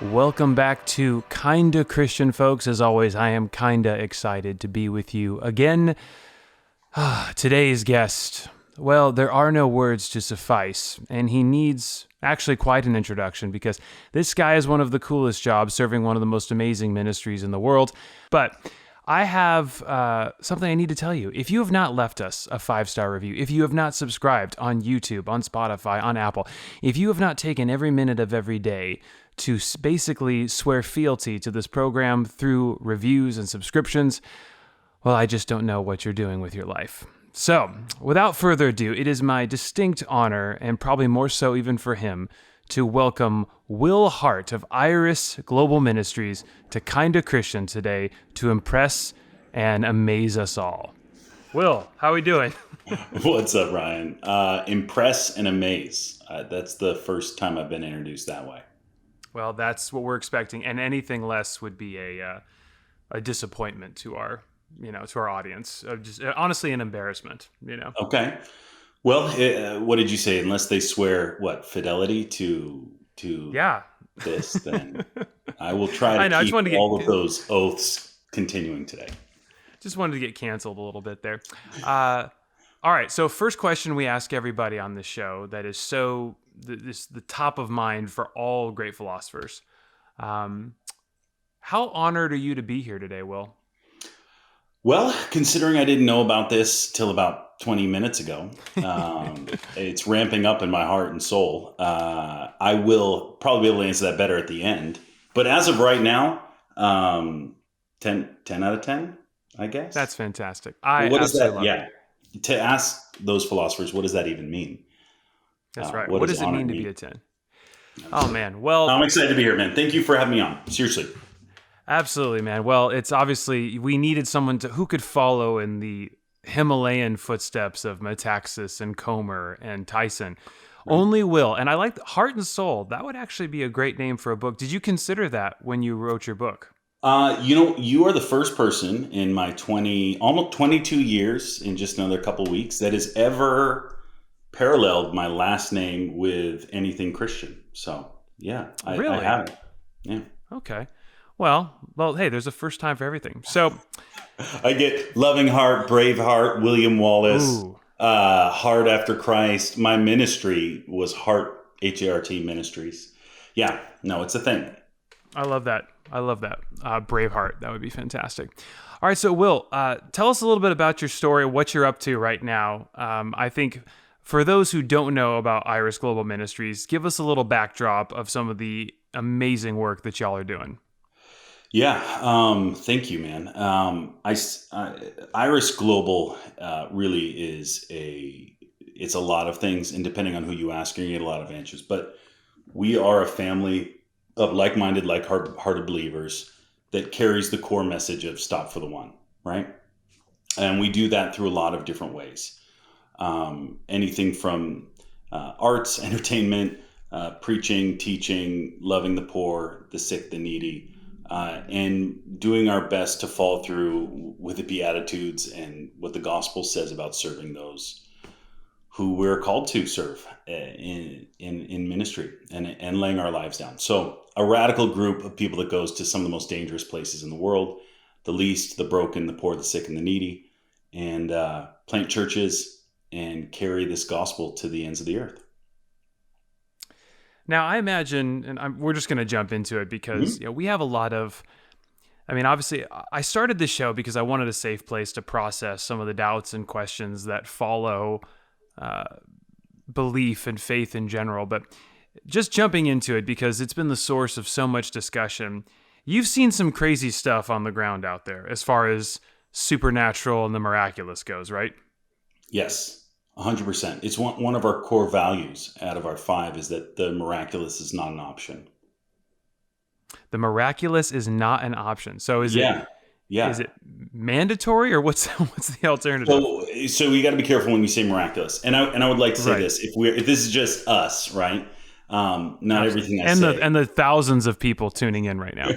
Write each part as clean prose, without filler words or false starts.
Welcome back to Kinda Christian, folks. As always, I am kinda excited to be with you again. Today's guest, well, there are no words to suffice, and he needs actually quite an introduction because this guy is one of the coolest jobs, serving one of the most amazing ministries in the world. But I have something I need to tell you. If you have not left us a 5-star review, if you have not subscribed on YouTube, on Spotify, on Apple, if you have not taken every minute of every day to basically swear fealty to this program through reviews and subscriptions, well, I just don't know what you're doing with your life. So, without further ado, it is my distinct honor, and probably more so even for him, to welcome Will Hart of Iris Global Ministries to Kinda Christian today to impress and amaze us all. Will, how are we doing? What's up, Ryan? Impress and amaze. That's the first time I've been introduced that way. Well, that's what we're expecting, and anything less would be a disappointment to our audience. Just honestly, an embarrassment. Okay. Well, what did you say? Unless they swear fidelity to this, then I will try to keep all of those oaths continuing today. Just wanted to get canceled a little bit there. All right. So first question we ask everybody on this show that is the top of mind for all great philosophers. How honored are you to be here today, Will? Well, considering I didn't know about this till about 20 minutes ago, it's ramping up in my heart and soul. I will probably be able to answer that better at the end. But as of right now, 10 out of 10, I guess. That's fantastic. What is that? Yeah. To ask those philosophers, what does that even mean? That's right. What does it mean to be a 10? Oh, man. Well, I'm excited to be here, man. Thank you for having me on. Seriously. Absolutely, man. Well, it's obviously we needed someone who could follow in the Himalayan footsteps of Metaxas and Comer and Tyson. Right. Only Will. And I like Heart and Soul. That would actually be a great name for a book. Did you consider that when you wrote your book? You are the first person in my almost 22 years in just another couple weeks that has ever paralleled my last name with anything Christian. So, yeah, I have it. Yeah. Okay. Well, hey, there's a first time for everything. So I get Loving Heart, Brave Heart, William Wallace, Heart After Christ. My ministry was Heart, H-A-R-T Ministries. Yeah, no, it's a thing. I love that. Brave Heart. That would be fantastic. All right. So Will, tell us a little bit about your story, what you're up to right now. I think for those who don't know about Iris Global Ministries, give us a little backdrop of some of the amazing work that y'all are doing. Yeah, thank you, man. Iris Global really is it's a lot of things, and depending on who you ask, you get a lot of answers. But we are a family of like-minded, like-hearted believers that carries the core message of stop for the one, right? And we do that through a lot of different ways. Anything from arts, entertainment, preaching, teaching, loving the poor, the sick, the needy, and doing our best to follow through with the Beatitudes and what the gospel says about serving those who we're called to serve in ministry and laying our lives down. So a radical group of people that goes to some of the most dangerous places in the world, the least, the broken, the poor, the sick, and the needy, and plant churches and carry this gospel to the ends of the earth. Now, I imagine, and we're just going to jump into it because we have a lot of, obviously, I started this show because I wanted a safe place to process some of the doubts and questions that follow belief and faith in general. But just jumping into it because it's been the source of so much discussion, you've seen some crazy stuff on the ground out there as far as supernatural and the miraculous goes, right? Yes. 100%. It's one of our core values out of our 5 is that the miraculous is not an option. The miraculous is not an option. So is it mandatory or what's the alternative? So you got to be careful when you say miraculous. And I would like to say this, if this is just us, right? Not Absolutely. everything I say, And the thousands of people tuning in right now.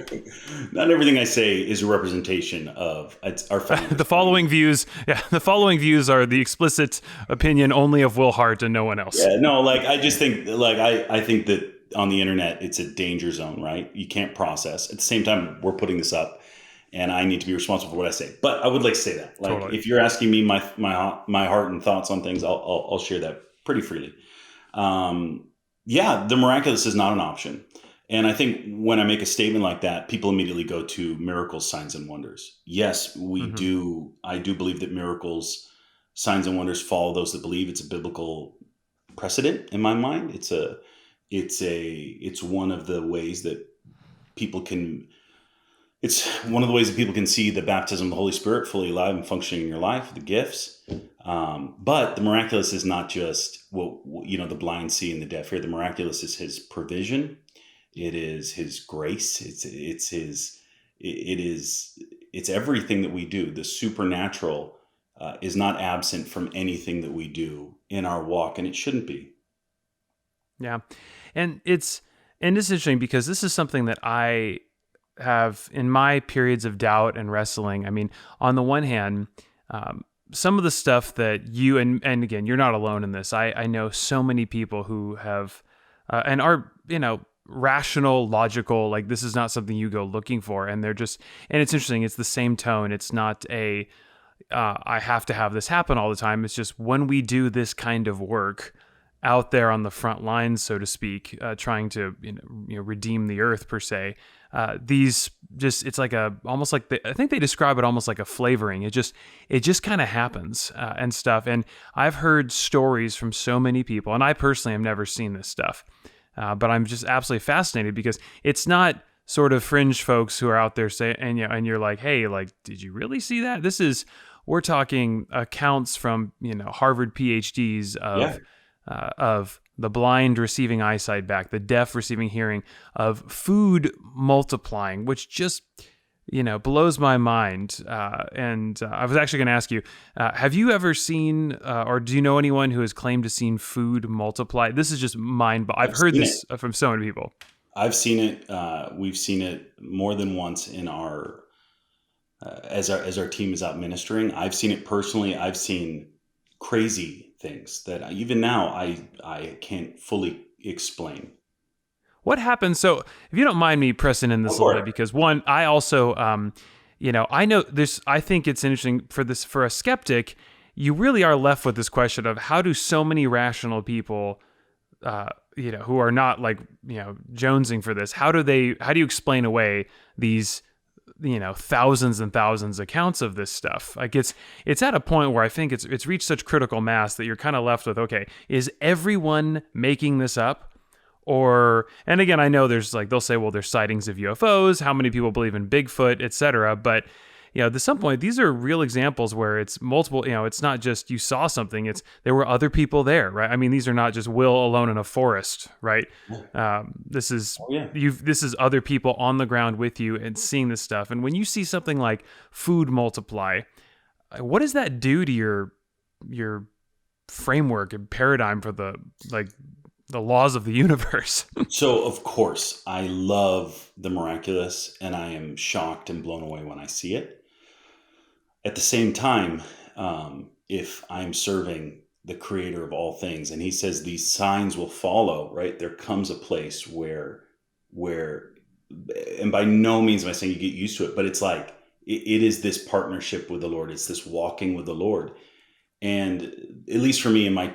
not everything I say is a representation of our founders. The following views, the following views are the explicit opinion only of Will Hart and no one else. Yeah, no, like I just think, like I think that on the internet it's a danger zone, right? You can't process. At the same time, we're putting this up, and I need to be responsible for what I say. But I would like to say that, like, Totally. if you're asking me my heart and thoughts on things, I'll share that pretty freely. Yeah, the miraculous is not an option. And I think when I make a statement like that, people immediately go to miracles, signs, and wonders. Yes, we Hmm. do. I do believe that miracles, signs, and wonders follow those that believe. It's a biblical precedent in my mind. It's one of the ways that people can. It's one of the ways that people can see the baptism of the Holy Spirit fully alive and functioning in your life, the gifts. But the miraculous is not just the blind see and the deaf hear. The miraculous is His provision. It is His grace. It's everything that we do. The supernatural is not absent from anything that we do in our walk, and it shouldn't be. Yeah. And it's interesting because this is something that I have in my periods of doubt and wrestling. I mean, on the one hand, some of the stuff that you, and again, you're not alone in this. I know so many people who have, and are, rational, logical, like this is not something you go looking for. And they're just, and it's interesting. It's the same tone. It's not I have to have this happen all the time. It's just when we do this kind of work out there on the front lines, so to speak, trying to redeem the earth per se. These just, it's like almost like I think they describe it almost like a flavoring. It just kind of happens and stuff. And I've heard stories from so many people, and I personally have never seen this stuff, but I'm just absolutely fascinated because it's not sort of fringe folks who are out there saying, and you're like, hey, like, did you really see that? We're talking accounts from Harvard PhDs of the blind receiving eyesight back, the deaf receiving hearing, of food multiplying, which just, blows my mind. And I was actually going to ask you, have you ever seen, or do you know anyone who has claimed to seen food multiply? This is just I've heard this from so many people. I've seen it. We've seen it more than once in our, as our team is out ministering. I've seen it personally. I've seen crazy things that even now I can't fully explain. What happens? So, if you don't mind me pressing in this a little bit, because one, I also, I know this. I think it's interesting for a skeptic. You really are left with this question of how do so many rational people, who are not like jonesing for this, how do you explain away these thousands and thousands accounts of this stuff? Like it's at a point where I think it's reached such critical mass that you're kind of left with, okay, is everyone making this up? And again, I know there's they'll say, well, there's sightings of UFOs, how many people believe in Bigfoot, etc. But at some point, these are real examples where it's multiple, it's not just you saw something, there were other people there, right? I mean, these are not just Will alone in a forest, right? This is this is other people on the ground with you and seeing this stuff. And when you see something like food multiply, what does that do to your framework and paradigm for the laws of the universe? So, of course, I love the miraculous, and I am shocked and blown away when I see it. At the same time, if I'm serving the creator of all things, and he says these signs will follow, right? There comes a place where, and by no means am I saying you get used to it, but it's like, it is this partnership with the Lord. It's this walking with the Lord. And at least for me in my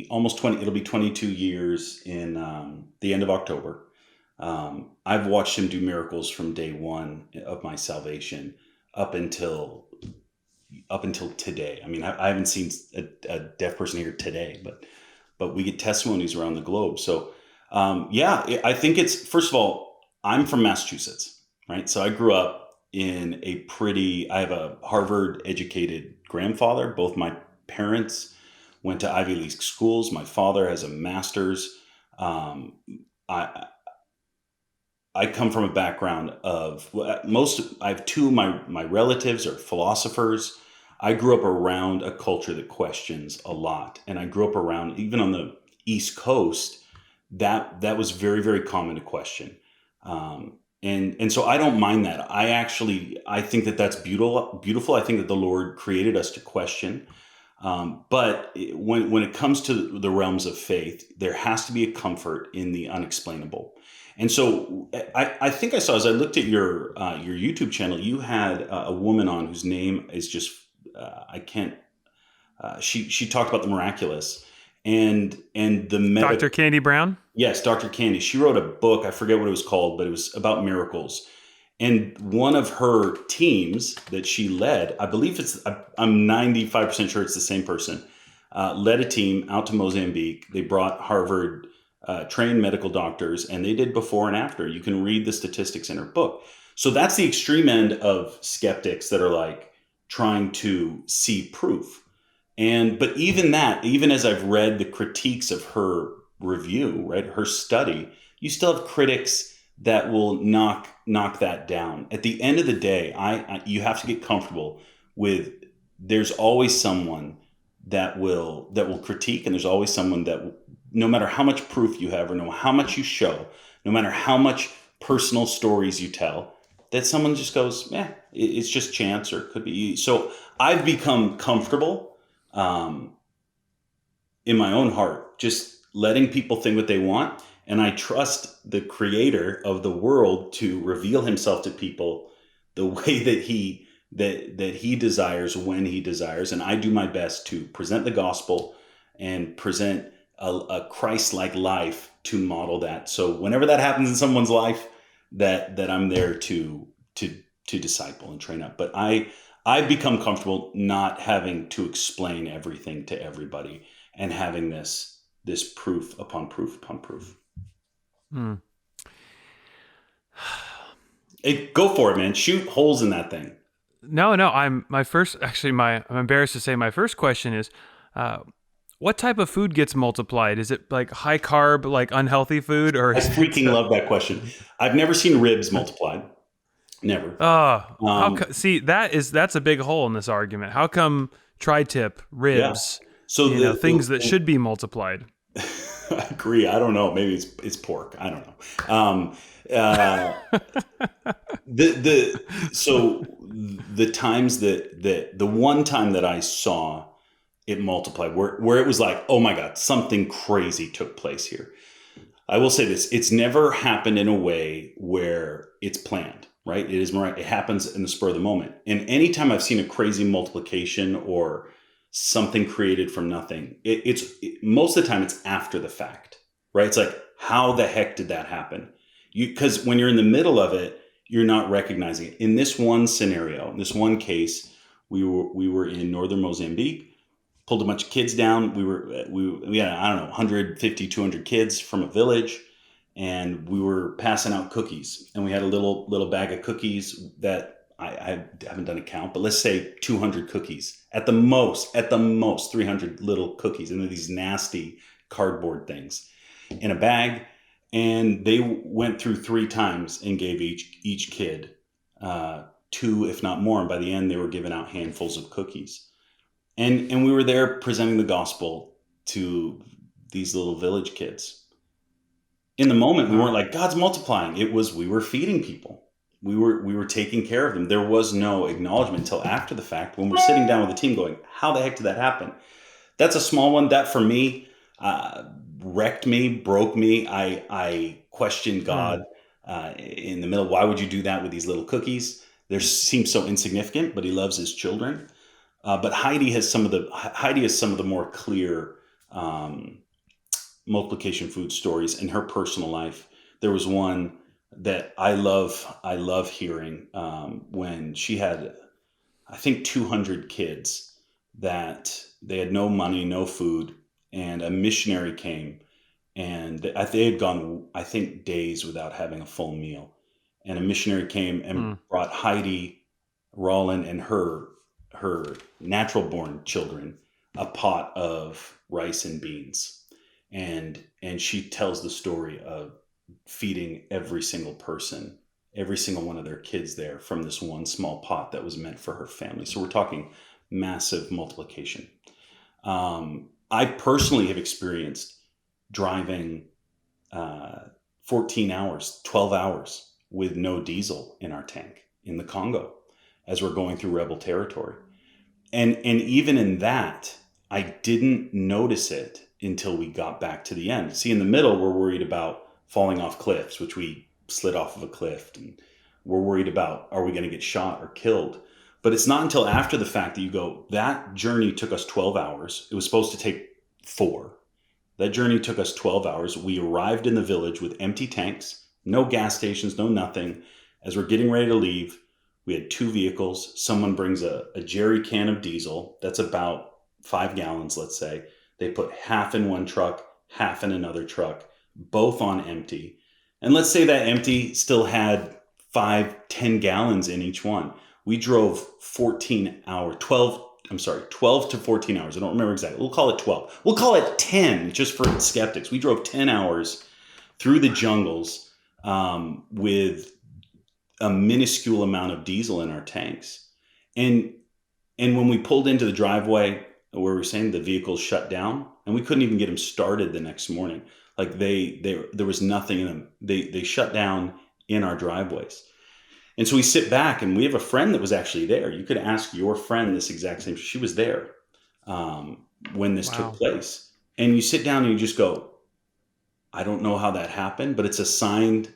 almost 20, it'll be 22 years in the end of October. I've watched him do miracles from day one of my salvation up until today. I mean, I haven't seen a deaf person here today, but we get testimonies around the globe. So, I think it's, first of all, I'm from Massachusetts, right? So I grew up in I have a Harvard educated grandfather. Both my parents went to Ivy League schools. My father has a master's. I come from a background of I have two of my relatives are philosophers. I grew up around a culture that questions a lot. And I grew up around, even on the East Coast, that was very, very common to question. And so I don't mind that. I think that that's beautiful. I think that the Lord created us to question. But when it comes to the realms of faith, there has to be a comfort in the unexplainable. And so I think I saw, as I looked at your YouTube channel, you had a woman on whose name is just I can't. She talked about the miraculous and the Dr. Candy Brown? Yes, Dr. Candy. She wrote a book. I forget what it was called, but it was about miracles. And one of her teams that she led, I believe I'm 95% sure it's the same person, led a team out to Mozambique. They brought Harvard trained medical doctors, and they did before and after. You can read the statistics in her book. So that's the extreme end of skeptics that are like trying to see proof. But even as I've read the critiques of her review, right, her study, you still have critics that will knock that down. At the end of the day, you have to get comfortable with there's always someone that will critique, and there's always someone that, no matter how much proof you have or no how much you show, no matter how much personal stories you tell, that someone just goes, it's just chance, or it could be. So I've become comfortable in my own heart, just letting people think what they want. And I trust the creator of the world to reveal himself to people the way that he desires, when he desires. And I do my best to present the gospel and present a Christ-like life to model that. So whenever that happens in someone's life, that I'm there to disciple and train up. But I've become comfortable not having to explain everything to everybody and having this proof upon proof upon proof. Hey, go for it, man. Shoot holes in that thing. No. I'm embarrassed to say my first question is, what type of food gets multiplied? Is it like high carb, like unhealthy food, or I freaking love that question. I've never seen ribs multiplied. Never. See, that's a big hole in this argument. How come tri-tip, ribs, So things that should be multiplied? I agree. I don't know. Maybe it's pork. I don't know. So the times that the one time that I saw it multiplied, where it was like, oh my God, something crazy took place here. I will say this: it's never happened in a way where it's planned. Right? It happens in the spur of the moment. And anytime I've seen a crazy multiplication or something created from nothing, most of the time it's after the fact, right? It's like, how the heck did that happen? Because when you're in the middle of it, you're not recognizing it. In this one scenario, in this one case, we were in northern Mozambique, pulled a bunch of kids down. We had, I don't know, 150, 200 kids from a village. And we were passing out cookies, and we had a little bag of cookies that I haven't done a count, but let's say 200 cookies at the most 300 little cookies, and they're these nasty cardboard things in a bag. And they went through 3 times and gave each kid 2, if not more. And by the end, they were giving out handfuls of cookies, and we were there presenting the gospel to these little village kids. In the moment, we weren't like, God's multiplying. It was, we were feeding people. We were taking care of them. There was no acknowledgement until after the fact, when we're sitting down with the team going, how the heck did that happen? That's a small one. That for me, wrecked me, broke me. I questioned God in the middle. Why would you do that with these little cookies? They seem so insignificant, but he loves his children. But Heidi has some of the more clear multiplication food stories in her personal life. There was one that I love hearing when she had, I think, 200 kids that they had no money, no food, and a missionary came, and they had gone, I think, days without having a full meal. And a missionary came and brought Heidi, Roland, and her natural born children a pot of rice and beans. And she tells the story of feeding every single person, every single one of their kids there from this one small pot that was meant for her family. So we're talking massive multiplication. I personally have experienced driving 14 hours, 12 hours with no diesel in our tank in the Congo as we're going through rebel territory. And even in that, I didn't notice it until we got back to the end. See, in the middle, we're worried about falling off cliffs, which we slid off of a cliff. And we're worried about, are we going to get shot or killed? But it's not until after the fact that you go, that journey took us 12 hours. It was supposed to take 4. That journey took us 12 hours. We arrived in the village with empty tanks, no gas stations, no nothing. As we're getting ready to leave, we had 2 vehicles. Someone brings a jerry can of diesel. That's about 5 gallons, let's say. They put half in one truck, half in another truck, both on empty. And let's say that empty still had 5-10 gallons in each one. We drove 12 to 14 hours. I don't remember exactly. We'll call it 12. We'll call it 10 just for skeptics. We drove 10 hours through the jungles with a minuscule amount of diesel in our tanks. And when we pulled into the driveway where we were saying the vehicles shut down, and we couldn't even get them started the next morning. Like there was nothing in them. They shut down in our driveways. And so we sit back, and we have a friend that was actually there. You could ask your friend this exact same. She was there when this took place. And you sit down and you just go, I don't know how that happened, but it's a sign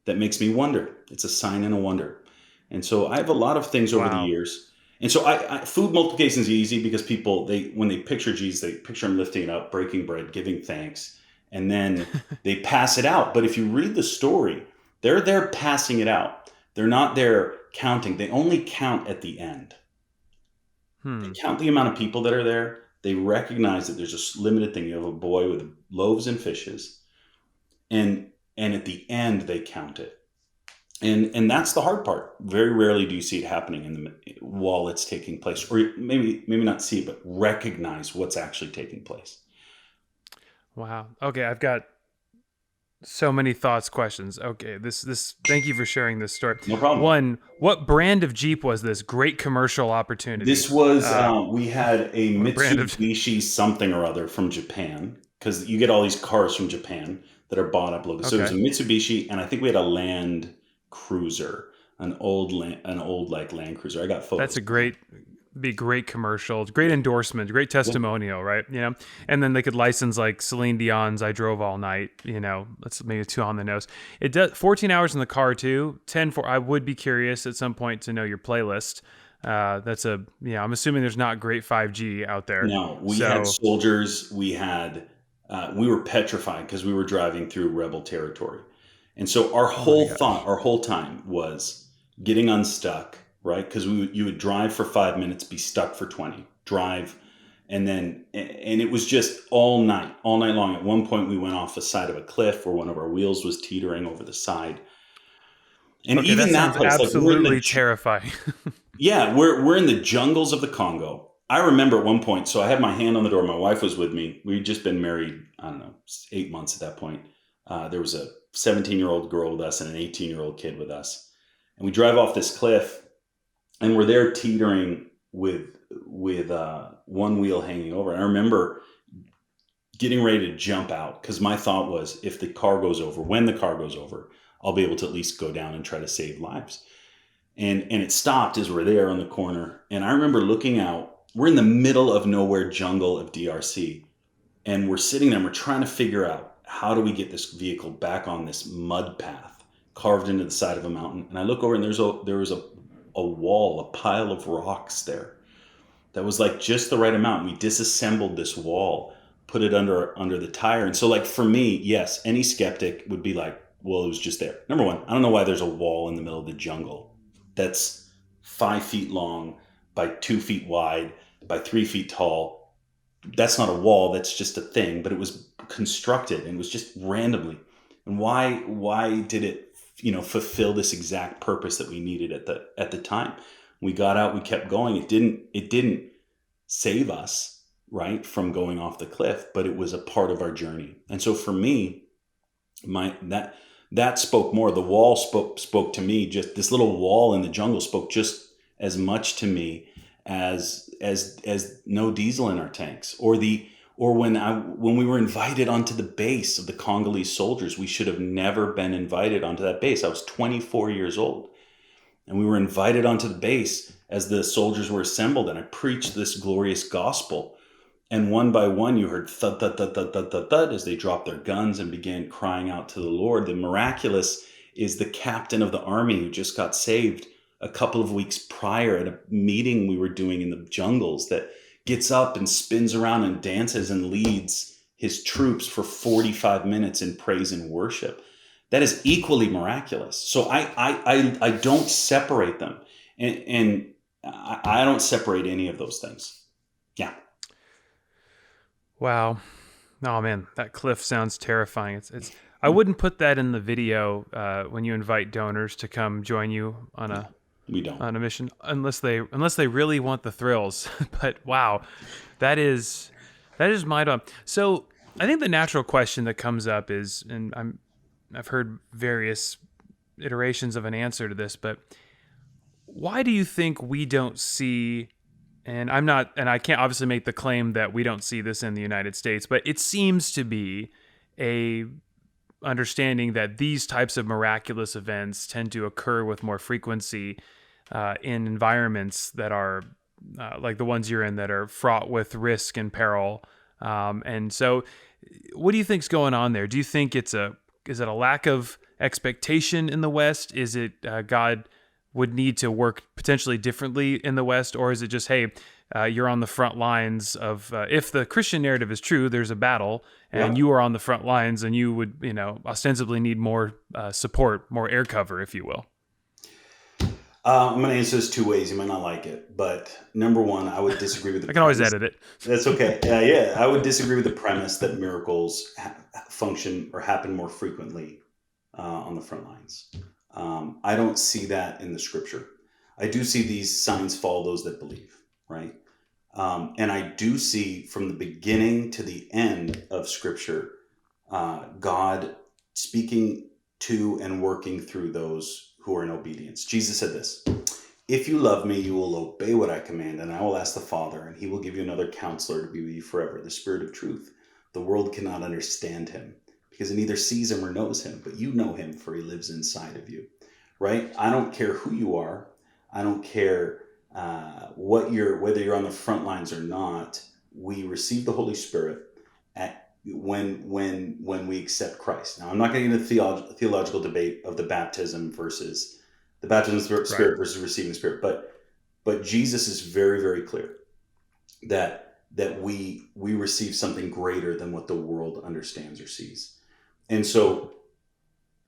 that makes me wonder. It's a sign and a wonder. And so I have a lot of things over the years. And so I food multiplication is easy because people, when they picture Jesus, they picture him lifting it up, breaking bread, giving thanks, and then they pass it out. But if you read the story, they're there passing it out. They're not there counting. They only count at the end. They count the amount of people that are there. They recognize that there's a limited thing. You have a boy with loaves and fishes. And at the end, they count it. And that's the hard part. Very rarely do you see it happening while it's taking place. Or maybe not see it, but recognize what's actually taking place. Wow. Okay, I've got so many thoughts, questions. Okay, this. Thank you for sharing this story. No problem. One, what brand of Jeep was this? Great commercial opportunity. This was we had a Mitsubishi something or other from Japan, because you get all these cars from Japan that are bought up locally. So it was a Mitsubishi, and I think we had a Land Cruiser, an old like Land Cruiser. I got photos. That's a great commercial, great endorsement, great testimonial, right? You know, and then they could license like Celine Dion's "I Drove All Night." You know, that's maybe 2 on the nose. It does 14 hours in the car too. 10 for. I would be curious at some point to know your playlist. I'm assuming there's not great 5G out there. No, we had soldiers. We were petrified because we were driving through rebel territory, and so our whole time was getting unstuck. Right, because you would drive for 5 minutes, be stuck for 20, drive, and it was just all night long. At one point, we went off the side of a cliff where one of our wheels was teetering over the side, and even that place, absolutely terrifying. Yeah, we're in the jungles of the Congo. I remember at one point, so I had my hand on the door. My wife was with me. We'd just been married, I don't know, 8 months at that point. There was a 17-year-old girl with us and an 18-year-old kid with us, and we drive off this cliff. And we're there teetering with one wheel hanging over. And I remember getting ready to jump out because my thought was, when the car goes over, I'll be able to at least go down and try to save lives. And it stopped as we're there on the corner. And I remember looking out. We're in the middle of nowhere jungle of DRC. And we're sitting there and we're trying to figure out, how do we get this vehicle back on this mud path carved into the side of a mountain? And I look over and there was a wall, a pile of rocks there that was like just the right amount. We disassembled this wall, put it under the tire. And so, like, for me, yes, any skeptic would be like, well, it was just there. Number one, I don't know why there's a wall in the middle of the jungle that's 5 feet long by 2 feet wide by 3 feet tall. That's not a wall, that's just a thing, but it was constructed and it was just randomly. And why did it fulfill this exact purpose that we needed at the time? We got out, we kept going. It didn't save us, right, from going off the cliff, but it was a part of our journey. And so for me, that spoke more. The wall spoke to me. Just this little wall in the jungle spoke just as much to me as no diesel in our tanks, or Or when we were invited onto the base of the Congolese soldiers, we should have never been invited onto that base. I was 24 years old, and we were invited onto the base as the soldiers were assembled, and I preached this glorious gospel. And one by one, you heard thud, thud, thud, thud, thud, thud, thud as they dropped their guns and began crying out to the Lord. The Miraculous is the captain of the army who just got saved a couple of weeks prior at a meeting we were doing in the jungles, that gets up and spins around and dances and leads his troops for 45 minutes in praise and worship. That is equally miraculous. So I don't separate them. And I don't separate any of those things. Yeah. Wow. Oh man, that cliff sounds terrifying. It's I wouldn't put that in the video when you invite donors to come join you on a mission, unless they really want the thrills. But wow, that is mind-blowing. So I think the natural question that comes up is, and I've heard various iterations of an answer to this, but why do you think we don't see? And I can't obviously make the claim that we don't see this in the United States, but it seems to be a understanding that these types of miraculous events tend to occur with more frequency in environments that are like the ones you're in, that are fraught with risk and peril. And so what do you think's going on there? Do you think is it a lack of expectation in the West? Is it God would need to work potentially differently in the West? Or is it just, hey, you're on the front lines of, if the Christian narrative is true, there's a battle, and you are on the front lines, and you would, ostensibly need more support, more air cover, if you will? I'm going to answer this two ways. You might not like it, but number one, I would disagree with the I can always edit it. That's okay. Yeah, I would disagree with the premise that miracles function or happen more frequently on the front lines. I don't see that in the scripture. I do see these signs follow those that believe, right? And I do see from the beginning to the end of scripture, God speaking to and working through those who are in obedience. Jesus said this: "If you love me, you will obey what I command, and I will ask the Father, and he will give you another counselor to be with you forever, the Spirit of truth. The world cannot understand him, because it neither sees him or knows him, but you know him, for he lives inside of you." Right? I don't care who you are. I don't care whether you're on the front lines or not. We receive the Holy Spirit when we accept Christ. Now, I'm not getting into the theological debate of the baptism versus the baptism of the Spirit versus receiving the Spirit, but Jesus is very, very clear that we receive something greater than what the world understands or sees. And so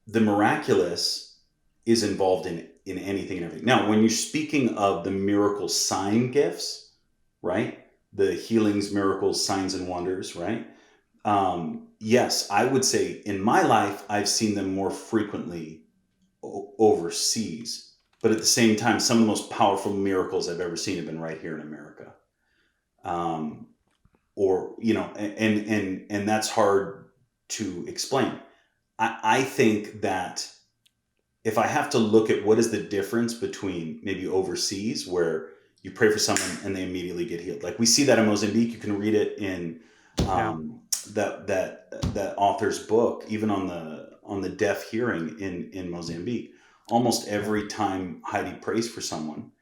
the miraculous is involved in anything and everything. Now, when you're speaking of the miracle sign gifts, right? The healings, miracles, signs, and wonders, right? Yes, I would say in my life, I've seen them more frequently overseas. But at the same time, some of the most powerful miracles I've ever seen have been right here in America. And that's hard to explain. I think that if I have to look at what is the difference between maybe overseas, where you pray for someone and they immediately get healed. Like we see that in Mozambique. You can read it in that author's book, even on the deaf hearing in Mozambique. Almost every time Heidi prays for someone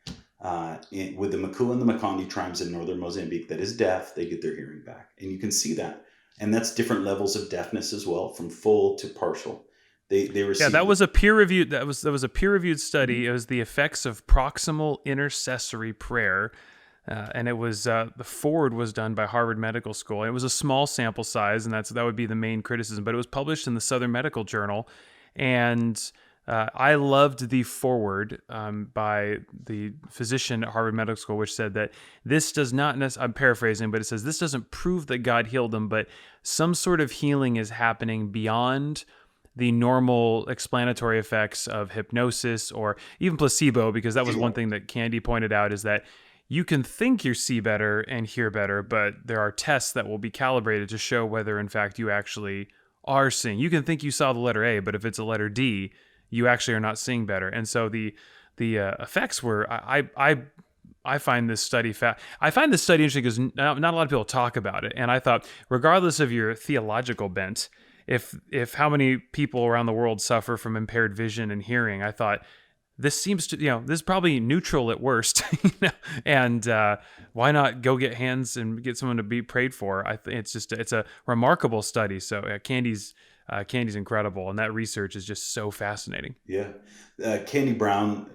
with the Maku and the Makonde tribes in northern Mozambique that is deaf, they get their hearing back, and you can see that. And that's different levels of deafness as well, from full to partial. They receive. Yeah, that was a peer-reviewed. That was a peer-reviewed study. It was the effects of proximal intercessory prayer, and it was the forward was done by Harvard Medical School. And it was a small sample size, and that would be the main criticism. But it was published in the Southern Medical Journal, and I loved the forward by the physician at Harvard Medical School, which said that this does not I'm paraphrasing, but it says this doesn't prove that God healed them, but some sort of healing is happening beyond the normal explanatory effects of hypnosis or even placebo, because that was one thing that Candy pointed out, is that you can think you see better and hear better, but there are tests that will be calibrated to show whether in fact you actually are seeing. You can think you saw the letter A, but if it's a letter D, you actually are not seeing better. And so the effects were, I I find this study I find this study interesting because not a lot of people talk about it. And I thought, regardless of your theological bent, if how many people around the world suffer from impaired vision and hearing, I thought this seems to, this is probably neutral at worst, and why not go get hands and get someone to be prayed for? I think it's a remarkable study. So Candy's incredible, and that research is just so fascinating. Yeah. Candy Brown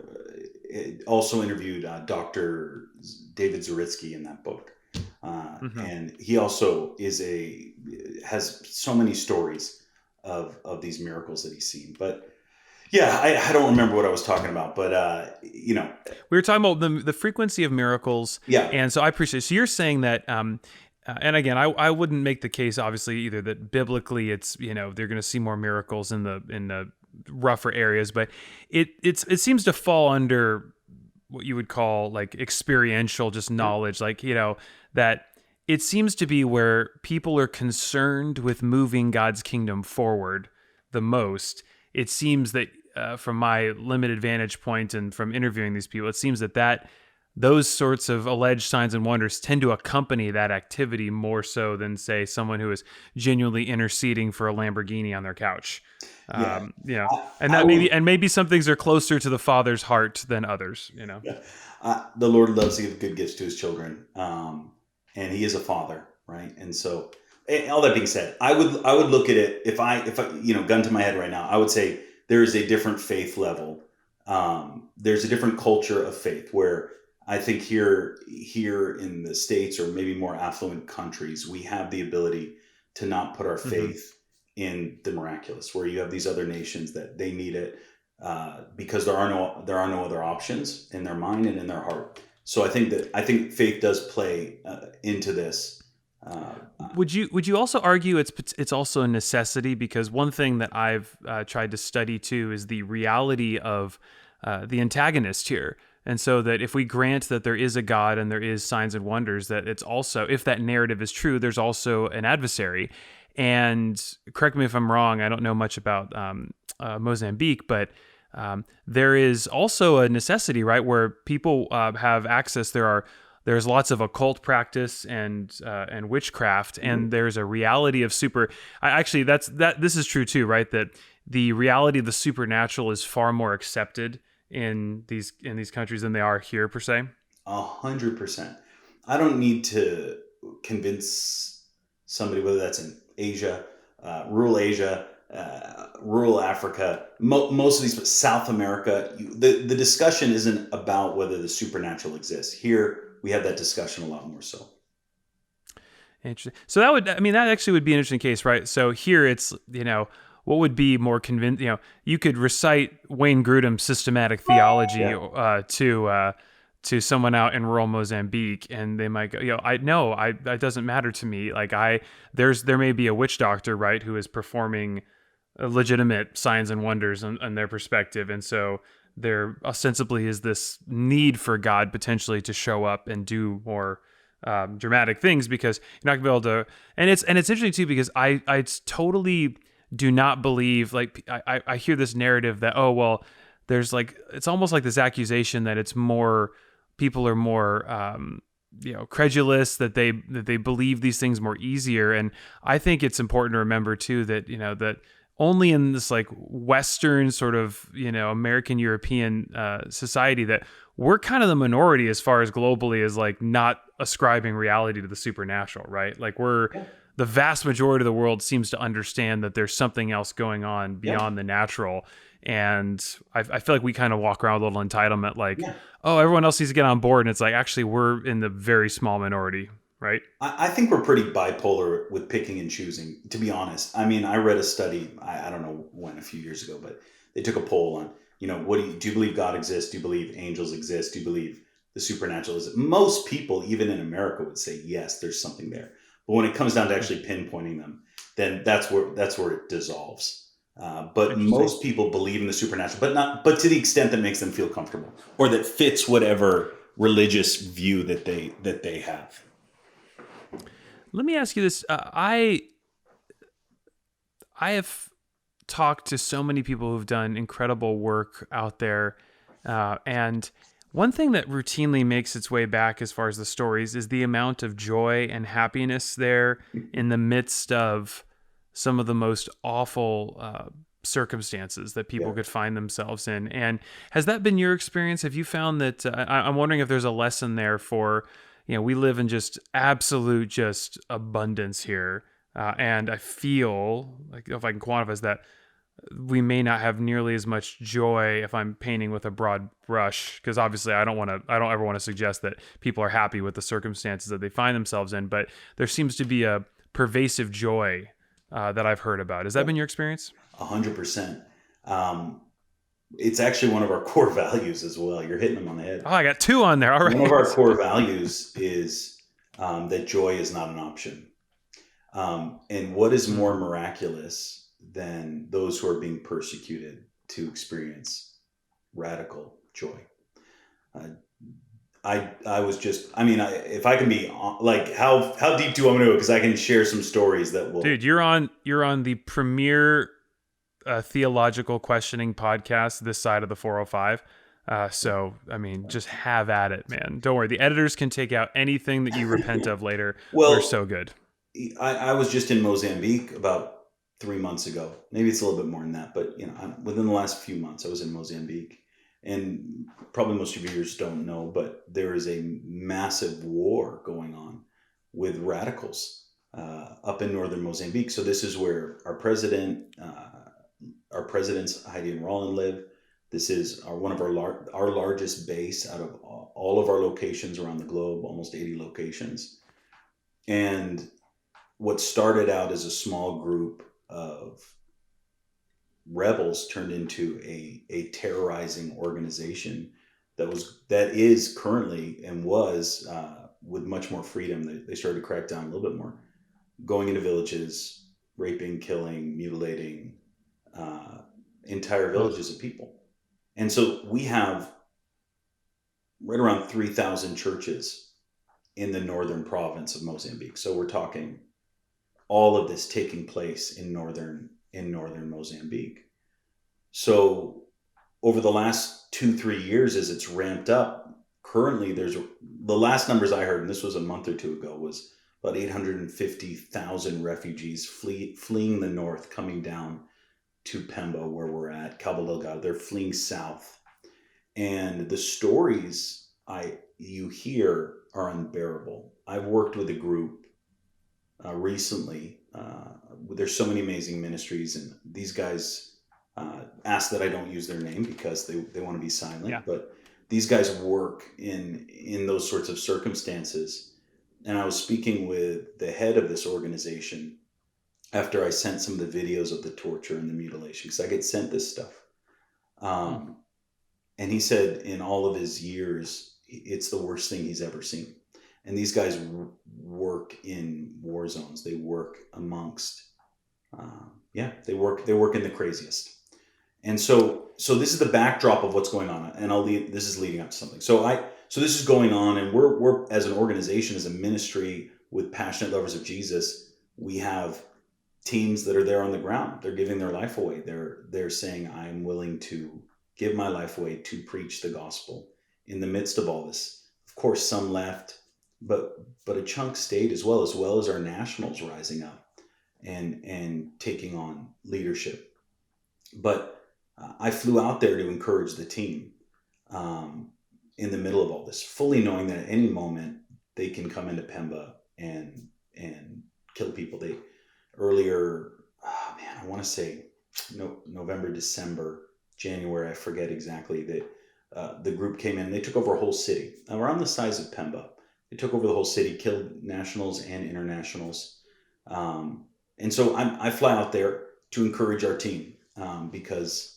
also interviewed Dr. David Zaritsky in that book. And he also has so many stories of these miracles that he's seen. But yeah, I don't remember what I was talking about, but we were talking about the frequency of miracles. Yeah. And so I appreciate it. So you're saying that, and again, I wouldn't make the case, obviously, either that biblically it's, they're going to see more miracles in the rougher areas, but it seems to fall under what you would call like experiential, just knowledge, like, that it seems to be where people are concerned with moving God's kingdom forward the most. It seems that from my limited vantage point and from interviewing these people, it seems that those sorts of alleged signs and wonders tend to accompany that activity more so than, say, someone who is genuinely interceding for a Lamborghini on their couch. And maybe some things are closer to the Father's heart than others. Yeah. The Lord loves to give good gifts to His children, and He is a Father, right? And so, all that being said, I would look at it if I gun to my head right now, I would say there is a different faith level. There's a different culture of faith where I think here in the States or maybe more affluent countries, we have the ability to not put our faith in the miraculous, where you have these other nations that they need it because there are no other options in their mind and in their heart. So I think faith does play into this. Would you also argue it's also a necessity? Because one thing that I've tried to study too is the reality of the antagonist here. And so that if we grant that there is a God and there is signs and wonders, that it's also, if that narrative is true, there's also an adversary. And correct me if I'm wrong, I don't know much about Mozambique, but there is also a necessity, right, where people have access. There's lots of occult practice and witchcraft, and there's a reality of this is true too, right? That the reality of the supernatural is far more accepted in these countries than they are here, per se. 100%. I don't need to convince somebody, whether that's in Asia, rural Africa, most of these, but South America, the discussion isn't about whether the supernatural exists. Here, we have that discussion a lot more so. Interesting. So that actually would be an interesting case, right? So here it's, what would be more convincing? You could recite Wayne Grudem's systematic theology to someone out in rural Mozambique, and they might go, that doesn't matter to me. Like there may be a witch doctor, right, who is performing legitimate signs and wonders on their perspective, and so there ostensibly is this need for God potentially to show up and do more dramatic things, because you're not gonna be able to. And it's interesting too, because I totally do not believe, like, I hear this narrative that, oh, well, there's like, it's almost like this accusation that it's more, people are more, credulous, that they believe these things more easier. And I think it's important to remember too, that, that only in this like Western sort of, American European society, that we're kind of the minority as far as globally as like not ascribing reality to the supernatural, right? Like the vast majority of the world seems to understand that there's something else going on beyond the natural. And I feel like we kind of walk around with a little entitlement, like, oh, everyone else needs to get on board. And it's like, actually, we're in the very small minority, right? I think we're pretty bipolar with picking and choosing, to be honest. I mean, I read a study, I don't know when, a few years ago, but they took a poll on, what do you believe God exists? Do you believe angels exist? Do you believe the supernatural is? Most people, even in America, would say, yes, there's something there. But when it comes down to actually pinpointing them, then that's where it dissolves. But most people believe in the supernatural, but to the extent that makes them feel comfortable, or that fits whatever religious view that they have. Let me ask you this: I have talked to so many people who've done incredible work out there, and One thing that routinely makes its way back as far as the stories is the amount of joy and happiness there in the midst of some of the most awful circumstances that people Yeah. could find themselves in. And has that been your experience? Have you found that I'm wondering if there's a lesson there for, we live in just absolute just abundance here. And I feel like, if I can quantify that, we may not have nearly as much joy if I'm painting with a broad brush, because obviously I don't ever want to suggest that people are happy with the circumstances that they find themselves in, but there seems to be a pervasive joy that I've heard about. Has that been your experience? 100%. It's actually one of our core values as well. You're hitting them on the head. Oh, I got two on there. All right. One of our core values is that joy is not an option. And what is more miraculous than those who are being persecuted to experience radical joy? I was just, if I can be like, how deep do you want me to go? Because I can share some stories that will. Dude, you're on the premier theological questioning podcast this side of the 405. So, just have at it, man. Don't worry. The editors can take out anything that you repent of later. Well, we're so good. I was just in Mozambique about 3 months ago. Maybe it's a little bit more than that, but within the last few months, I was in Mozambique. And probably most of your viewers don't know, but there is a massive war going on with radicals up in northern Mozambique. So this is where our presidents Heidi and Roland live. This is one of our largest base out of all of our locations around the globe, almost 80 locations. And what started out as a small group of rebels turned into a terrorizing organization that is currently and was with much more freedom. They started to crack down a little bit more, going into villages, raping, killing, mutilating entire villages of people. And so we have right around 3,000 churches in the northern province of Mozambique. So we're talking all of this taking place in northern Mozambique. So over the last 2-3 years, as it's ramped up, currently the last numbers I heard, and this was a month or two ago, was about 850,000 refugees fleeing the north, coming down to Pemba, where we're at, Cabo Delgado. They're fleeing south. And the stories you hear are unbearable. I've worked with a group recently. There's so many amazing ministries, and these guys ask that I don't use their name because they want to be silent. Yeah. But these guys work in those sorts of circumstances. And I was speaking with the head of this organization after I sent some of the videos of the torture and the mutilation, because I get sent this stuff. And he said in all of his years, it's the worst thing he's ever seen. And these guys work in war zones. They work amongst, they work in the craziest. And so this is the backdrop of what's going on. And this is leading up to something. So this is going on, and we're as an organization, as a ministry with passionate lovers of Jesus, we have teams that are there on the ground. They're giving their life away. They're saying, I'm willing to give my life away to preach the gospel in the midst of all this. Of course, some left, but a chunk stayed as well as our nationals rising up and taking on leadership. But I flew out there to encourage the team in the middle of all this, fully knowing that at any moment they can come into Pemba and kill people. Earlier, I want to say November, December, January, I forget exactly, that the group came in and they took over a whole city around the size of Pemba. They took over the whole city, killed nationals and internationals. And so I fly out there to encourage our team because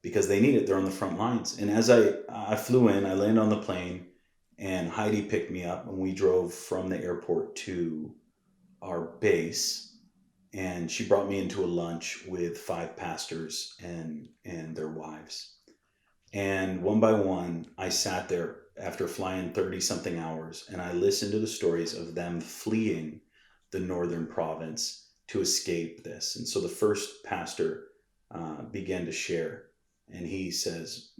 they need it. They're on the front lines. And as I flew in, I landed on the plane, and Heidi picked me up, and we drove from the airport to our base. And she brought me into a lunch with 5 pastors and their wives. And one by one, I sat there after flying 30-something hours, and I listened to the stories of them fleeing the northern province to escape this. And so the first pastor began to share. And he says,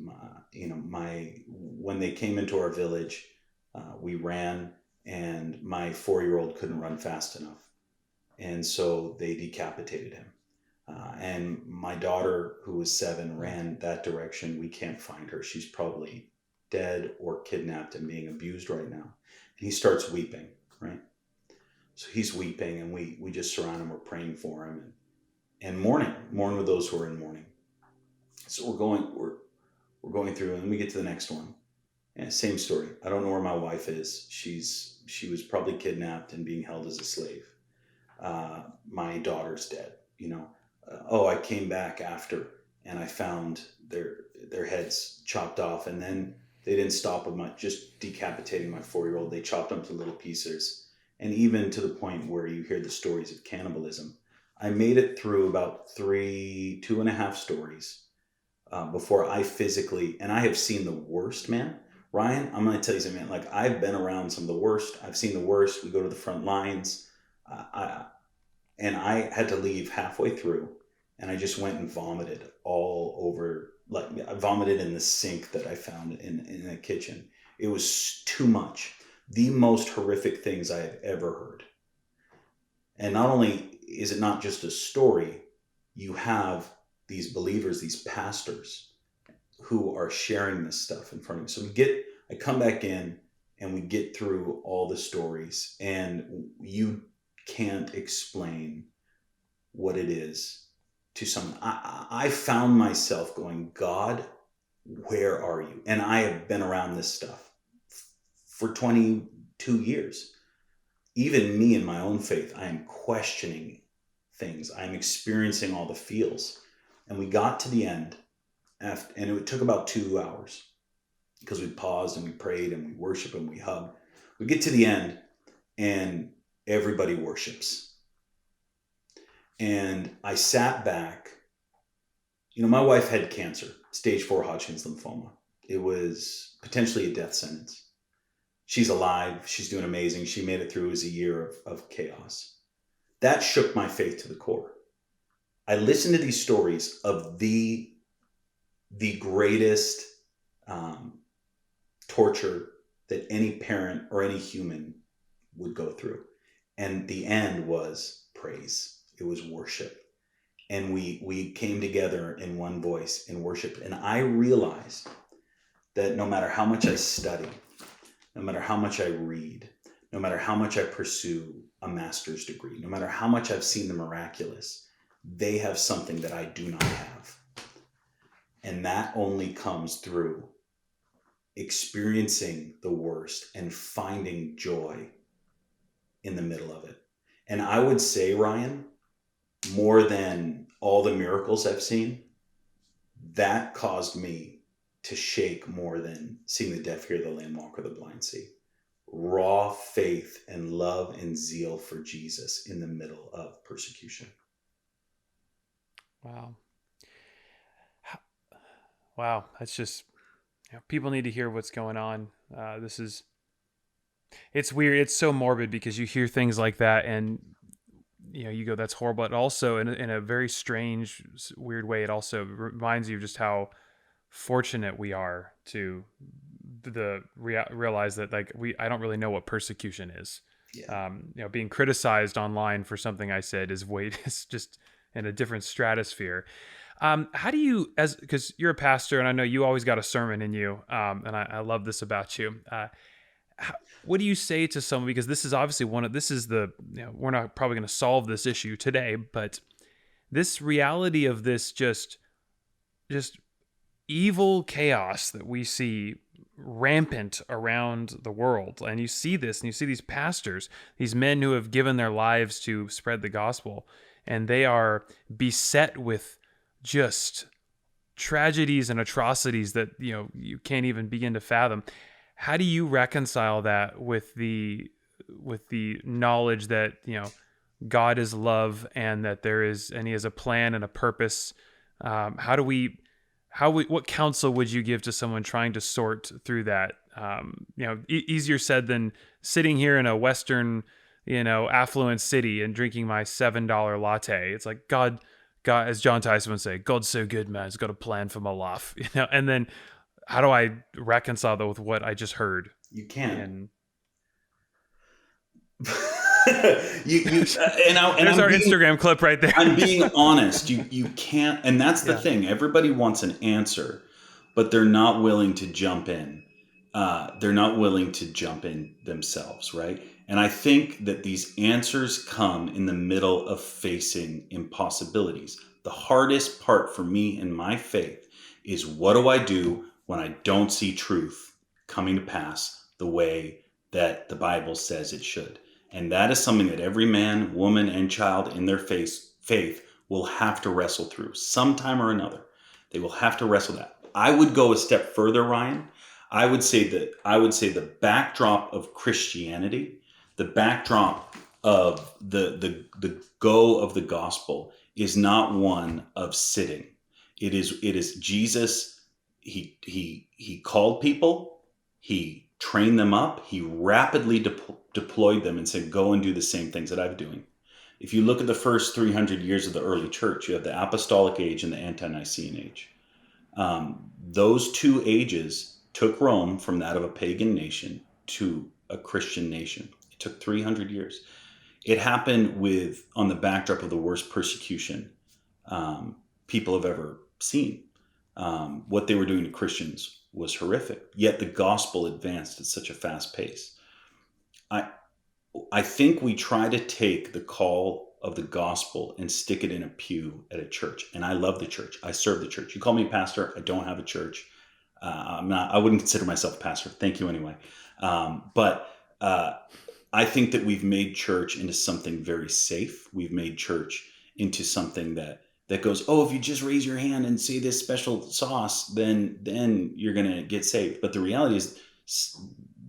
when they came into our village, we ran, and my 4-year-old couldn't run fast enough. And so they decapitated him. And my daughter, who was 7, ran that direction. We can't find her. She's probably dead or kidnapped and being abused right now. And he starts weeping, right? So he's weeping, and we just surround him. We're praying for him, and mourn with those who are in mourning. So we're going through, and then we get to the next one. And same story. I don't know where my wife is. She was probably kidnapped and being held as a slave. My daughter's dead. I came back after, and I found their heads chopped off, and then they didn't stop with just decapitating my 4-year-old. They chopped them to little pieces, and even to the point where you hear the stories of cannibalism. I made it through about 2.5 stories before I physically, and I have seen the worst, man. Ryan, I'm going to tell you something, man. Like, I've been around some of the worst. I've seen the worst. We go to the front lines. And I had to leave halfway through, and I just went and vomited all over. Like, I vomited in the sink that I found in the kitchen. It was too much. The most horrific things I have ever heard. And not only is it not just a story, you have these believers, these pastors, who are sharing this stuff in front of me. So I come back in, and we get through all the stories, and you can't explain what it is to someone. I found myself going, God, where are you? And I have been around this stuff for 22 years. Even me in my own faith, I am questioning things. I'm experiencing all the feels. And we got to the end, and it took about 2 hours, because we paused and we prayed and we worshiped and we hugged. We get to the end, and everybody worships. And I sat back. My wife had cancer, stage 4 Hodgkin's lymphoma. It was potentially a death sentence. She's alive. She's doing amazing. She made it through. It was a year of chaos. That shook my faith to the core. I listened to these stories of the greatest torture that any parent or any human would go through. And the end was praise. It was worship. And we came together in one voice in worship. And I realized that no matter how much I study, no matter how much I read, no matter how much I pursue a master's degree, no matter how much I've seen the miraculous, they have something that I do not have. And that only comes through experiencing the worst and finding joy in the middle of it. And I would say, Ryan, more than all the miracles I've seen, that caused me to shake more than seeing the deaf hear, the lame walk, or the blind see. Raw faith and love and zeal for Jesus in the middle of persecution. Wow. Wow. That's just, people need to hear what's going on. It's weird. It's so morbid, because you hear things like that and, you go, that's horrible. But also in a very strange, weird way, it also reminds you just how fortunate we are to realize that, like, I don't really know what persecution is. Yeah. Being criticized online for something I said is just in a different stratosphere. How do you, because you're a pastor, and I know you always got a sermon in you, and I love this about you. What do you say to someone? Because this is obviously we're not probably going to solve this issue today, but this reality of this just evil chaos that we see rampant around the world. And you see this, and you see these pastors, these men who have given their lives to spread the gospel, and they are beset with just tragedies and atrocities that, you can't even begin to fathom. How do you reconcile that with the knowledge that, God is love, and that he has a plan and a purpose? What counsel would you give to someone trying to sort through that? Easier said than sitting here in a Western, affluent city and drinking my $7 latte. It's like, God God, as John Tyson would say, God's so good, man. He's got a plan for my life, and then how do I reconcile that with what I just heard? You can't. And There's our Instagram clip right there. I'm being honest. You can't, and that's the thing. Everybody wants an answer, but they're not willing to jump in. They're not willing to jump in themselves, right? And I think that these answers come in the middle of facing impossibilities. The hardest part for me in my faith is, what do I do when I don't see truth coming to pass the way that the Bible says it should? And that is something that every man, woman, and child in their faith will have to wrestle through sometime or another. They will have to wrestle that. I would go a step further, Ryan. I would say the backdrop of Christianity, the backdrop of the go of the gospel, is not one of sitting. It is Jesus. He called people. He trained them up. He rapidly deployed them and said, go and do the same things that I'm doing. If you look at the first 300 years of the early church, you have the apostolic age and the ante-Nicene age. Those two ages took Rome from that of a pagan nation to a Christian nation. It took 300 years. It happened on the backdrop of the worst persecution people have ever seen. What they were doing to Christians was horrific, yet the gospel advanced at such a fast pace. I think we try to take the call of the gospel and stick it in a pew at a church. And I love the church. I serve the church. You call me pastor. I don't have a church. I wouldn't consider myself a pastor. Thank you anyway. But I think that we've made church into something very safe. We've made church into something that goes, oh, if you just raise your hand and say this special sauce, then you're going to get saved. But the reality is,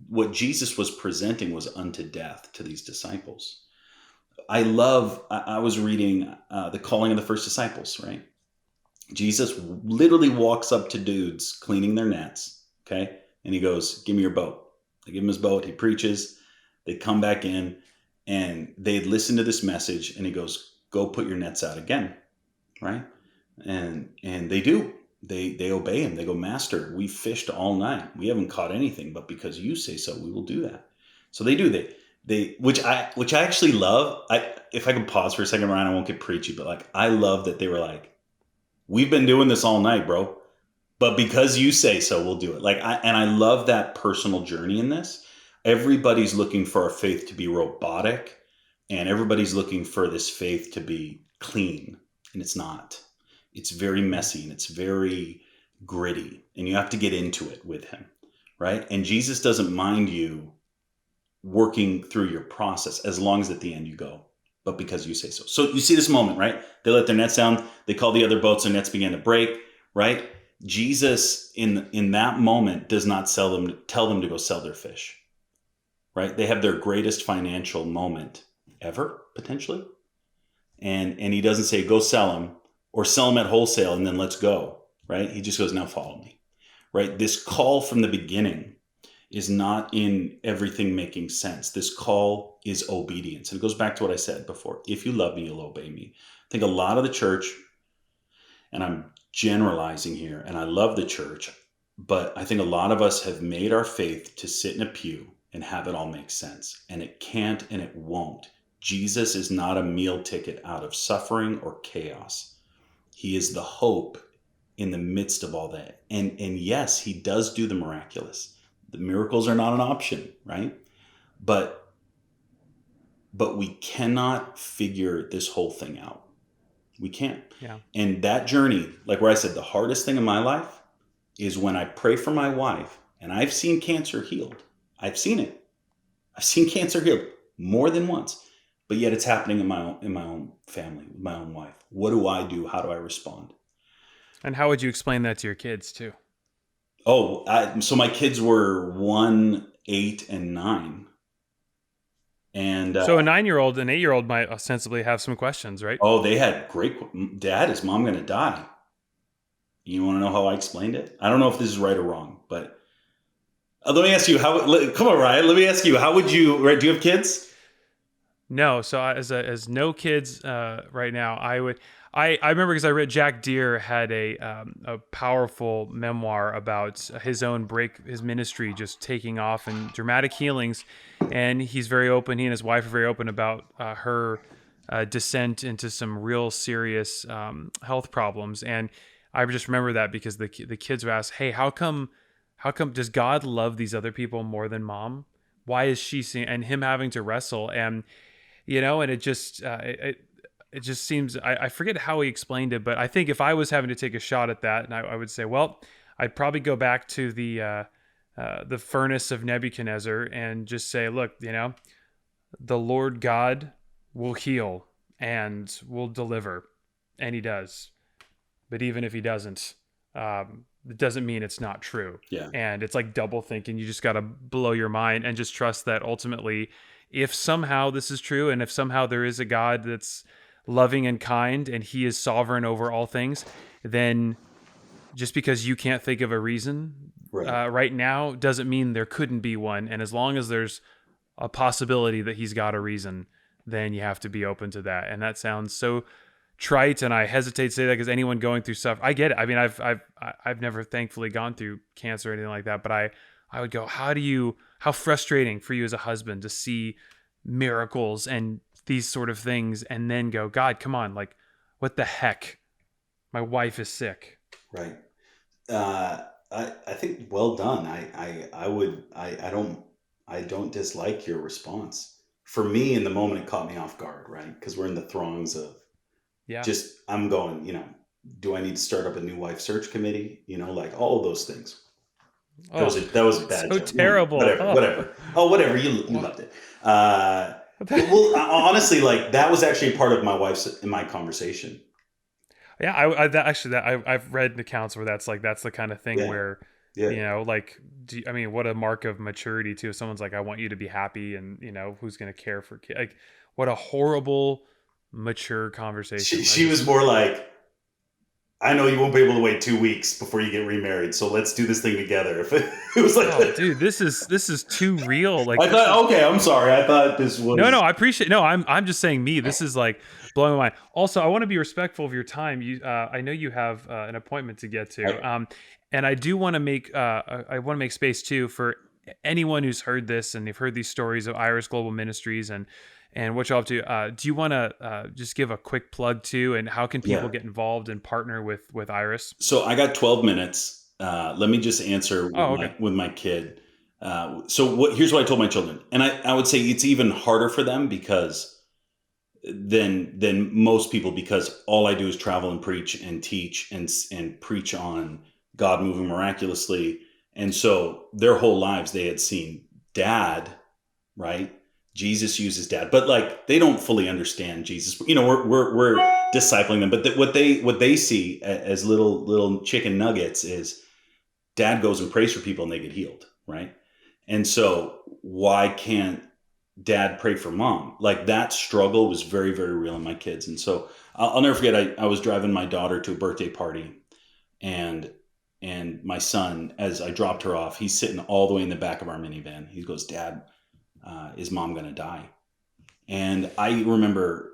what Jesus was presenting was unto death to these disciples. I was reading The Calling of the First Disciples, right? Jesus literally walks up to dudes cleaning their nets, okay? And he goes, give me your boat. They give him his boat. He preaches. They come back in, and they had listened to this message, and he goes, go put your nets out again, right? And they do. They obey him. They go, Master, we fished all night. We haven't caught anything, but because you say so, we will do that. So they do. They which I actually love. If I can pause for a second, Ryan, I won't get preachy, but I love that they were like, we've been doing this all night, bro, but because you say so, we'll do it. And I love that personal journey in this. Everybody's looking for our faith to be robotic, and everybody's looking for this faith to be clean, and it's not. It's very messy, and it's very gritty, and you have to get into it with him, right? And Jesus doesn't mind you working through your process as long as at the end you go, but because you say so. So you see this moment, right? They let their nets down. They call the other boats. Their nets began to break, right? Jesus, in that moment, does not tell them to go sell their fish, right? They have their greatest financial moment ever, potentially. And he doesn't say, go sell them, or sell them at wholesale and then let's go, right? He just goes, now follow me, right? This call from the beginning is not in everything making sense. This call is obedience. And it goes back to what I said before. If you love me, you'll obey me. I think a lot of the church, and I'm generalizing here, and I love the church, but I think a lot of us have made our faith to sit in a pew and have it all make sense. And it can't and it won't. Jesus is not a meal ticket out of suffering or chaos. He is the hope in the midst of all that. And yes, he does do the miraculous. The miracles are not an option, right? But we cannot figure this whole thing out. We can't. Yeah. And that journey, like where I said, the hardest thing in my life is when I pray for my wife, and I've seen cancer healed. I've seen it. I've seen cancer healed more than once. But yet it's happening in my own family, with my own wife. What do I do? How do I respond? And how would you explain that to your kids too? So my kids were 1, 8, and 9. And so a 9-year-old and 8-year-old might ostensibly have some questions, right? Oh, they had great. Dad, is mom going to die? You want to know how I explained it? I don't know if this is right or wrong, but let me ask you how. Come on, Ryan. Let me ask you, how would you? Right? Do you have kids? No, so as no kids right now, I remember because I read Jack Deere had a powerful memoir about his own his ministry just taking off and dramatic healings, and he's very open. He and his wife are very open about her descent into some real serious health problems, and I just remember that because the kids were asked, "Hey, how come does God love these other people more than mom? Why is she seeing?" And him having to wrestle and and it just seems I forget how he explained it, but I think if I was having to take a shot at that, and I would say, well, I'd probably go back to the furnace of Nebuchadnezzar and just say, look, the Lord God will heal and will deliver, and He does. But even if He doesn't, it doesn't mean it's not true. Yeah. And it's like double thinking. You just got to blow your mind and just trust that ultimately, if somehow this is true, and if somehow there is a God that's loving and kind and He is sovereign over all things, then just because you can't think of a reason Right. right now doesn't mean there couldn't be one. And as long as there's a possibility that He's got a reason, then you have to be open to that. And that sounds so trite, and I hesitate to say that because anyone going through stuff, I get it. I mean, I've never thankfully gone through cancer or anything like that, but I would go, how frustrating for you as a husband to see miracles and these sort of things, and then go, God, come on, like, what the heck? My wife is sick. Right. I think well done. I don't dislike your response. For me, in the moment, it caught me off guard, right? Because we're in the throngs of Yeah. just, I'm going, do I need to start up a new wife search committee? Like all of those things. Oh, That was a it's bad so joke. terrible. Whatever. Oh, whatever. You loved it. Well, honestly, like that was actually a part of in my conversation. Yeah, I've read accounts where that's the kind of thing Yeah. where, Yeah. like, I mean, what a mark of maturity too. If someone's like, I want you to be happy, and who's going to care for kids? Like, what a horrible, mature conversation. She was more like, I know you won't be able to wait 2 weeks before you get remarried, so let's do this thing together. If it was like, oh, dude, this is too real. Like, I thought, okay, I'm sorry. I thought this no, was. I appreciate. No, I'm just saying me. This is like blowing my mind. Also, I want to be respectful of your time. I know you have an appointment to get to. And I do want to make space too for anyone who's heard this and they've heard these stories of Iris Global Ministries and what you're up to. Do you want to just give a quick plug too, and how can people get involved and partner with Iris? So I got 12 minutes. Let me just answer with my kid. Here's what I told my children, and I would say it's even harder for them than most people, because all I do is travel and preach and teach and preach on God moving miraculously. And so their whole lives they had seen dad, right? Jesus uses dad, but like they don't fully understand Jesus. We're discipling them, but what they see as little chicken nuggets is dad goes and prays for people and they get healed, right? And so why can't dad pray for mom? Like that struggle was very, very real in my kids. And so I'll never forget, I was driving my daughter to a birthday party, and my son, as I dropped her off, he's sitting all the way in the back of our minivan. He goes, Dad, is mom going to die? And I remember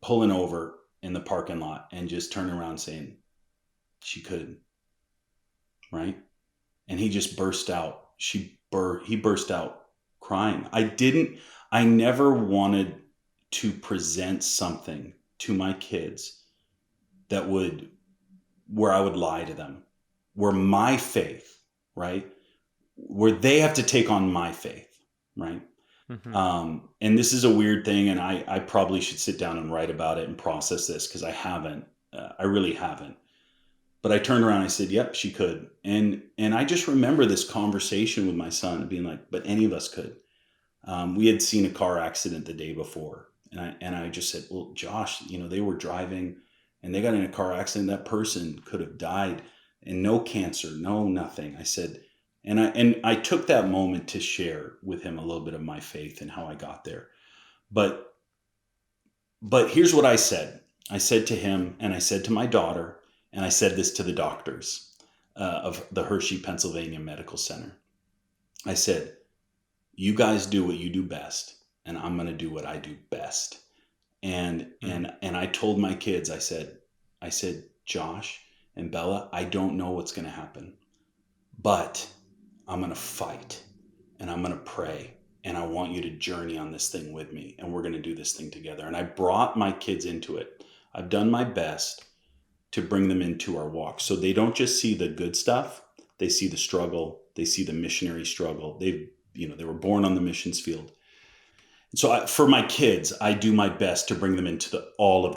pulling over in the parking lot and just turning around saying, she could, right? And he just burst out. He burst out crying. I never wanted to present something to my kids where I would lie to them, where my faith, right? Where they have to take on my faith, right? Mm-hmm. And this is a weird thing, and I probably should sit down and write about it and process this, because I haven't. I really haven't. But I turned around and I said, yep, she could. And I just remember this conversation with my son being like, but any of us could. We had seen a car accident the day before. And I just said, well, Josh, they were driving and they got in a car accident. That person could have died, and no cancer, no nothing. I said, and I took that moment to share with him a little bit of my faith and how I got there. But here's what I said. I said to him, and I said to my daughter, and I said this to the doctors of the Hershey, Pennsylvania Medical Center. I said, you guys do what you do best. and I'm going to do what I do best. And I told my kids, I said, Josh and Bella, I don't know what's going to happen, but I'm going to fight and I'm going to pray. And I want you to journey on this thing with me. And we're going to do this thing together. And I brought my kids into it. I've done my best to bring them into our walk. So they don't just see the good stuff. They see the struggle. They see the missionary struggle. They were born on the missions field. So for my kids, I do my best to bring them into all of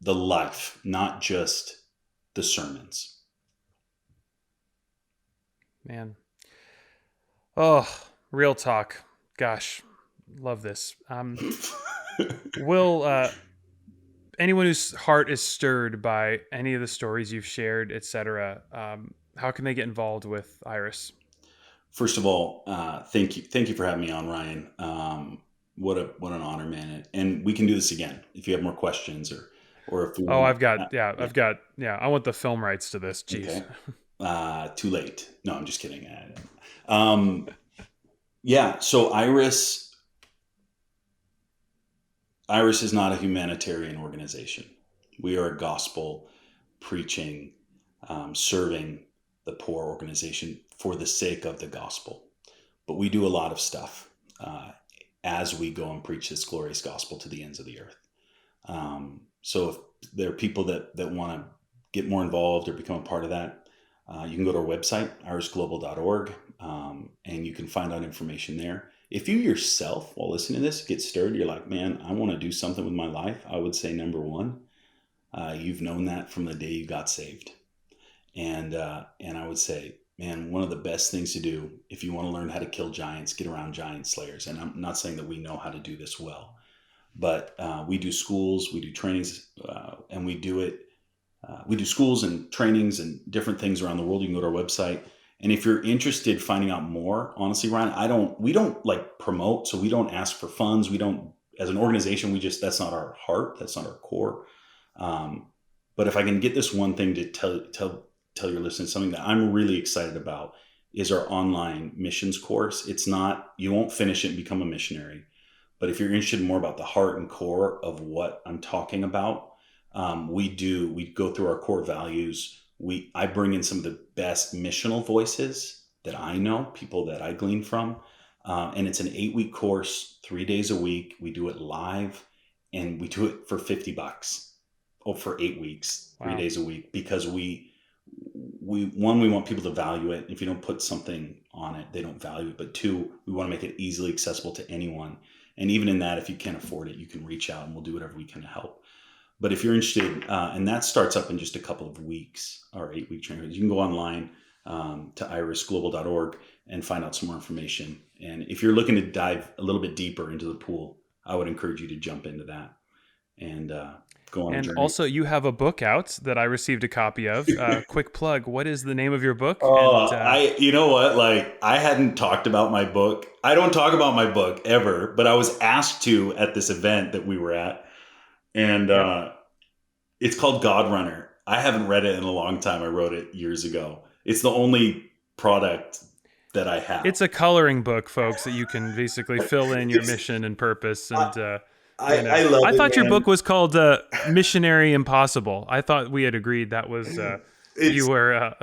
the life, not just the sermons. Man. Oh, real talk. Gosh, love this. Will, anyone whose heart is stirred by any of the stories you've shared, etc., how can they get involved with Iris? First of all, thank you for having me on, Ryan. What an honor, man! And we can do this again if you have more questions or if we I want the film rights to this. Jeez. Okay. Too late. No, I'm just kidding. So Iris is not a humanitarian organization. We are a gospel preaching, serving the poor organization for the sake of the gospel. But we do a lot of stuff as we go and preach this glorious gospel to the ends of the earth. So if there are people that want to get more involved or become a part of that, you can go to our website, irisglobal.org, and you can find out information there. If you yourself, while listening to this, get stirred, you're like, man, I want to do something with my life, I would say, number one, you've known that from the day you got saved. And I would say, man, one of the best things to do if you want to learn how to kill giants, get around giant slayers. And I'm not saying that we know how to do this well, but we do schools, we do trainings, and we do it. We do schools and trainings and different things around the world. You can go to our website. And if you're interested in finding out more, honestly, Ryan, we don't like promote. So we don't ask for funds. We don't, as an organization, that's not our heart. That's not our core. But if I can get this one thing to tell your listeners, something that I'm really excited about is our online missions course. It's not, you won't finish it and become a missionary. But if you're interested more about the heart and core of what I'm talking about, we go through our core values. I bring in some of the best missional voices that I know, people that I glean from. And it's an 8-week course, 3 days a week. We do it live and we do it for $50 for 8 weeks, 3 days a week, because we want people to value it. If you don't put something on it, they don't value it. But 2, we want to make it easily accessible to anyone. And even in that, if you can't afford it, you can reach out and we'll do whatever we can to help. But if you're interested, and that starts up in just a couple of weeks, our 8-week training, you can go online to irisglobal.org and find out some more information. And if you're looking to dive a little bit deeper into the pool, I would encourage you to jump into that and go on a journey. And also, you have a book out that I received a copy of. Quick plug. What is the name of your book? You know what? Like, I hadn't talked about my book. I don't talk about my book ever, but I was asked to at this event that we were at. And it's called God Runner. I haven't read it in a long time. I wrote it years ago. It's the only product that I have. It's a coloring book, folks, that you can basically fill in your mission and purpose. And I love it. I thought your book was called Missionary Impossible. I thought we had agreed that was you were.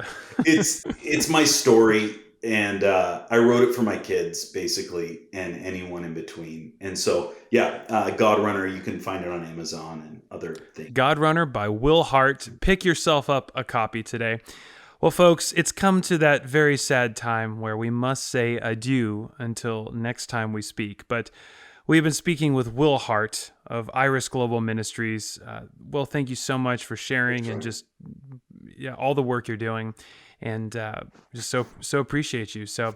It's my story. And I wrote it for my kids, basically, and anyone in between. And so, God Runner, you can find it on Amazon and other things. God Runner by Will Hart. Pick yourself up a copy today. Well, folks, it's come to that very sad time where we must say adieu until next time we speak. But we've been speaking with Will Hart of Iris Global Ministries. Will, thank you so much for sharing and just all the work you're doing. And just so appreciate you. So,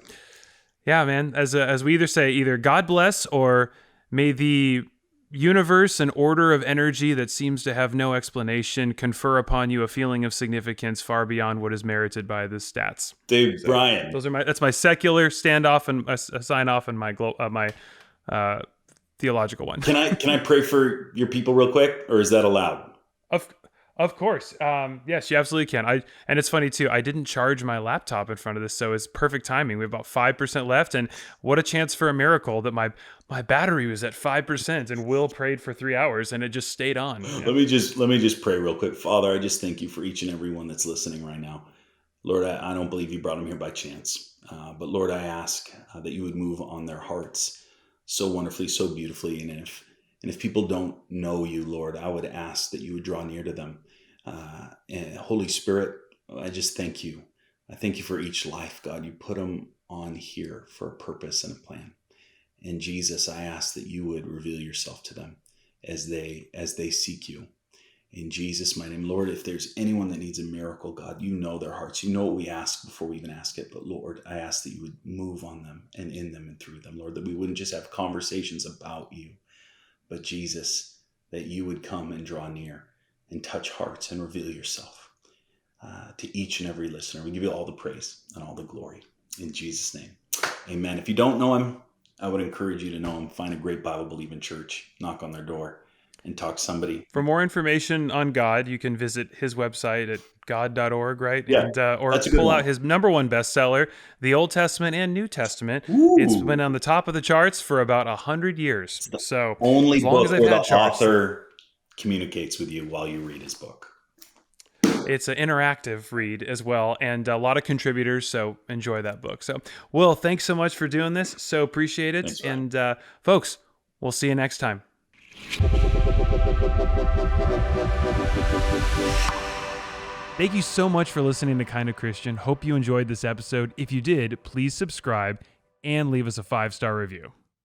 yeah, man, as we either God bless or may the universe and order of energy that seems to have no explanation confer upon you a feeling of significance far beyond what is merited by the stats. Dave, so, Brian, that's my secular standoff and sign off and my theological one. Can I pray for your people real quick, or is that allowed? Of Of course. Yes, you absolutely can. And it's funny too. I didn't charge my laptop in front of this, so it's perfect timing. We have about 5% left, and what a chance for a miracle that my battery was at 5%, and Will prayed for 3 hours, and it just stayed on. Yeah. Let me just pray real quick. Father, I just thank you for each and every one that's listening right now. Lord, I don't believe you brought them here by chance. But Lord, I ask that you would move on their hearts so wonderfully, so beautifully. And if people don't know you, Lord, I would ask that you would draw near to them. And Holy Spirit, I just thank you. I thank you for each life, God. You put them on here for a purpose and a plan. And Jesus, I ask that you would reveal yourself to them as they seek you. In Jesus' mighty name, Lord, if there's anyone that needs a miracle, God, you know their hearts. You know what we ask before we even ask it. But Lord, I ask that you would move on them and in them and through them, Lord, that we wouldn't just have conversations about you, but Jesus, that you would come and draw near and touch hearts and reveal yourself to each and every listener. We give you all the praise and all the glory. In Jesus' name, amen. If you don't know him, I would encourage you to know him. Find a great Bible-believing church, knock on their door, and talk to somebody. For more information on God, you can visit his website at god.org, right? Yeah, and or that's a good pull one. out his number one bestseller, the Old Testament and New Testament. Ooh. It's been on the top of the charts for about 100 years. So Only as long book as they've where the had charts, author communicates with you while you read his book. it's an interactive read as well, and a lot of contributors, so enjoy that book. So, Will, thanks so much for doing this. So appreciate it. Thanks, Ryan. And folks, we'll see you next time. Thank you so much for listening to Kind of Christian. Hope you enjoyed this episode. If you did, please subscribe and leave us a 5-star review.